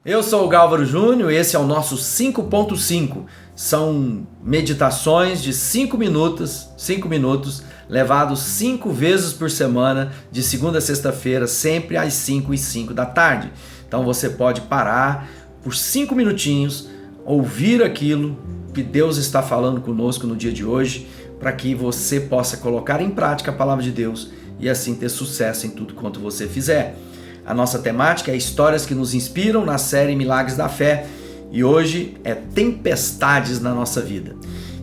Eu sou o Gálvaro Júnior e esse é o nosso 5.5. São meditações de 5 minutos, levados 5 vezes por semana, de segunda a sexta-feira, sempre às 5h05 da tarde. Então você pode parar por 5 minutinhos, ouvir aquilo que Deus está falando conosco no dia de hoje, para que você possa colocar em prática a palavra de Deus e assim ter sucesso em tudo quanto você fizer. A nossa temática é histórias que nos inspiram na série Milagres da Fé e hoje é tempestades na nossa vida.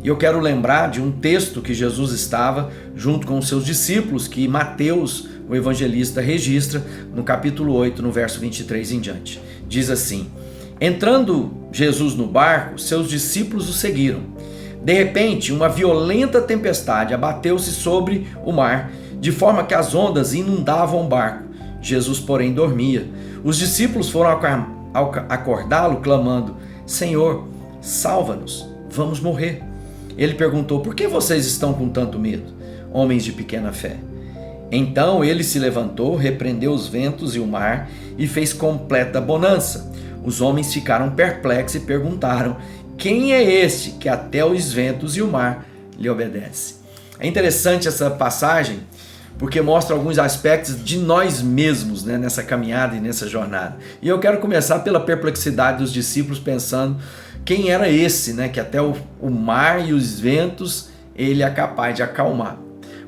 E eu quero lembrar de um texto que Jesus estava junto com os seus discípulos, que Mateus, o evangelista, registra no capítulo 8, no verso 23 em diante. Diz assim: entrando Jesus no barco, seus discípulos o seguiram. De repente, uma violenta tempestade abateu-se sobre o mar, de forma que as ondas inundavam o barco. Jesus, porém, dormia. Os discípulos foram acordá-lo, clamando: Senhor, salva-nos, vamos morrer. Ele perguntou: por que vocês estão com tanto medo, homens de pequena fé? Então ele se levantou, repreendeu os ventos e o mar e fez completa bonança. Os homens ficaram perplexos e perguntaram: quem é este que até os ventos e o mar lhe obedece? É interessante essa passagem, porque mostra alguns aspectos de nós mesmos, né, nessa caminhada e nessa jornada. E eu quero começar pela perplexidade dos discípulos, pensando quem era esse, né, que até o mar e os ventos ele é capaz de acalmar.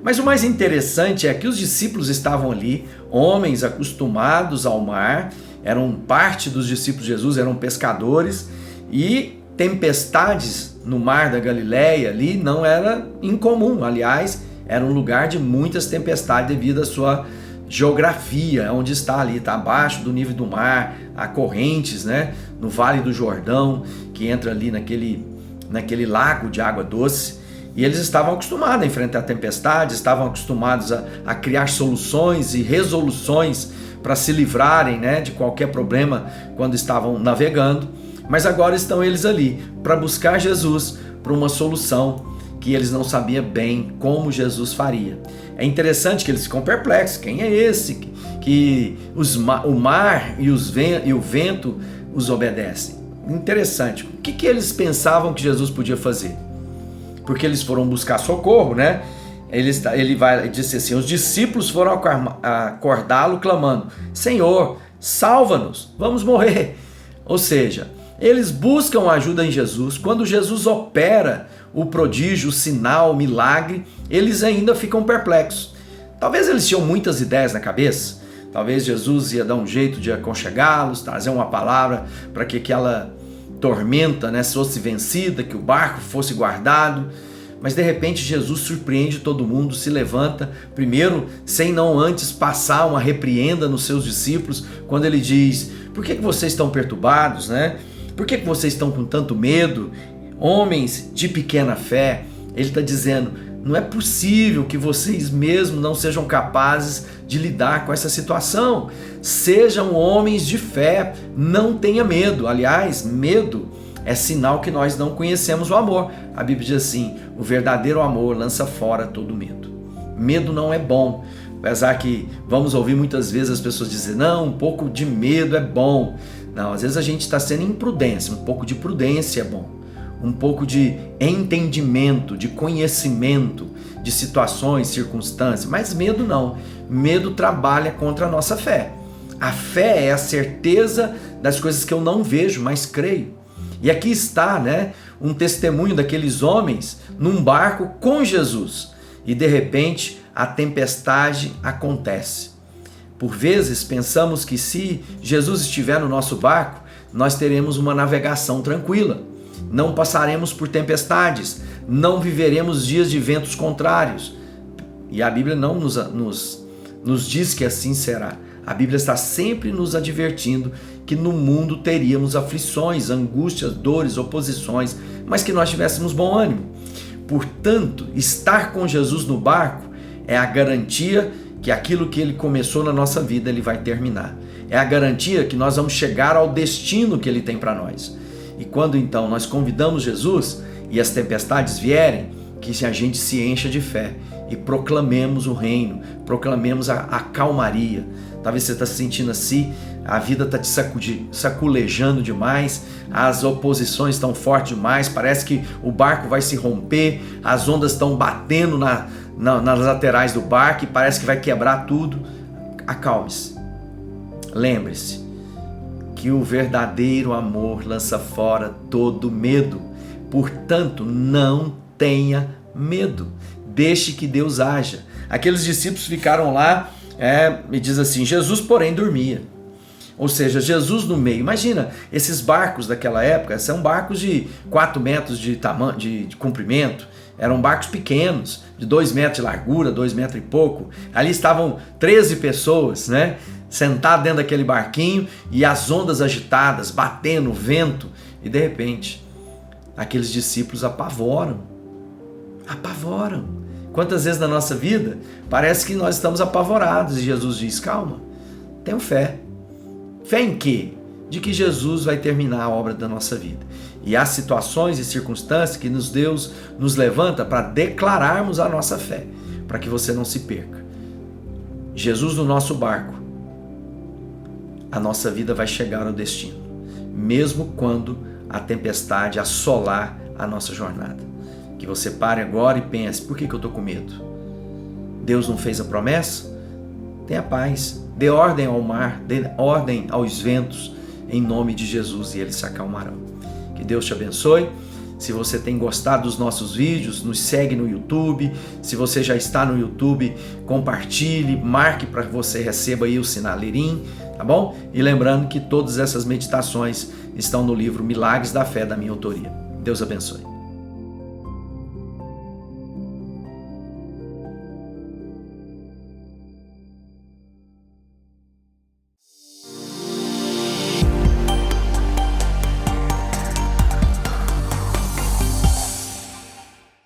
Mas o mais interessante é que os discípulos estavam ali, homens acostumados ao mar, eram parte dos discípulos de Jesus, eram pescadores, e tempestades no mar da Galileia ali não era incomum. Aliás, era um lugar de muitas tempestades devido à sua geografia, onde está ali, está abaixo do nível do mar, há correntes, né, no Vale do Jordão, que entra ali naquele lago de água doce, e eles estavam acostumados a enfrentar tempestades, estavam acostumados a criar soluções e resoluções para se livrarem, né, de qualquer problema quando estavam navegando, mas agora estão eles ali para buscar Jesus para uma solução que eles não sabiam bem como Jesus faria. É interessante que eles ficam perplexos. Quem é esse que o mar e o vento os obedecem? Interessante. O que eles pensavam que Jesus podia fazer? Porque eles foram buscar socorro, né? Ele disse assim: os discípulos foram acordá-lo clamando: Senhor, salva-nos, vamos morrer. Ou seja, eles buscam ajuda em Jesus. Quando Jesus opera o prodígio, o sinal, o milagre, eles ainda ficam perplexos. Talvez eles tinham muitas ideias na cabeça. Talvez Jesus ia dar um jeito de aconchegá-los, trazer uma palavra para que aquela tormenta, né, fosse vencida, que o barco fosse guardado. Mas de repente Jesus surpreende todo mundo, se levanta, primeiro sem não antes passar uma repreenda nos seus discípulos, quando ele diz: por que vocês estão perturbados, né? Por que vocês estão com tanto medo? Homens de pequena fé. Ele está dizendo: não é possível que vocês mesmos não sejam capazes de lidar com essa situação. Sejam homens de fé, não tenha medo. Aliás, medo é sinal que nós não conhecemos o amor. A Bíblia diz assim: o verdadeiro amor lança fora todo medo. Medo não é bom. Apesar que vamos ouvir muitas vezes as pessoas dizer: não, um pouco de medo é bom. Não, às vezes a gente está sendo imprudência. Um pouco de prudência é bom. Um pouco de entendimento, de conhecimento de situações, circunstâncias, mas medo não. Medo trabalha contra a nossa fé. A fé é a certeza das coisas que eu não vejo, mas creio. E aqui está, né, um testemunho daqueles homens num barco com Jesus e de repente a tempestade acontece. Por vezes pensamos que se Jesus estiver no nosso barco, nós teremos uma navegação tranquila. Não passaremos por tempestades, não viveremos dias de ventos contrários. E a Bíblia não nos diz que assim será. A Bíblia está sempre nos advertindo que no mundo teríamos aflições, angústias, dores, oposições, mas que nós tivéssemos bom ânimo. Portanto, estar com Jesus no barco é a garantia que aquilo que ele começou na nossa vida, ele vai terminar. É a garantia que nós vamos chegar ao destino que ele tem para nós. E quando então nós convidamos Jesus e as tempestades vierem, que a gente se encha de fé e proclamemos o reino, proclamemos a calmaria. Talvez você está se sentindo assim, a vida está te saculejando demais, as oposições estão fortes demais, parece que o barco vai se romper, as ondas estão batendo nas laterais do barco e parece que vai quebrar tudo. Acalme-se. Lembre-se que o verdadeiro amor lança fora todo medo. Portanto, não tenha medo. Deixe que Deus haja. Aqueles discípulos ficaram lá, e diz assim, Jesus, porém, dormia. Ou seja, Jesus no meio. Imagina, esses barcos daquela época são barcos de 4 metros de comprimento. Eram barcos pequenos, de 2 metros de largura, 2 metros e pouco. Ali estavam 13 pessoas, né? Sentadas dentro daquele barquinho e as ondas agitadas, batendo, vento. E de repente, aqueles discípulos apavoram. Apavoram. Quantas vezes na nossa vida parece que nós estamos apavorados e Jesus diz, calma, tenham fé. Fé em quê? De que Jesus vai terminar a obra da nossa vida. E há situações e circunstâncias que Deus nos levanta para declararmos a nossa fé, para que você não se perca. Jesus no nosso barco, a nossa vida vai chegar ao destino, mesmo quando a tempestade assolar a nossa jornada. Que você pare agora e pense, por que eu estou com medo? Deus não fez a promessa? Tenha paz, dê ordem ao mar, dê ordem aos ventos, em nome de Jesus, e eles se acalmarão. Que Deus te abençoe. Se você tem gostado dos nossos vídeos, nos segue no YouTube. Se você já está no YouTube, compartilhe, marque para que você receba aí o sinaleirim, tá bom? E lembrando que todas essas meditações estão no livro Milagres da Fé, da minha autoria. Deus abençoe.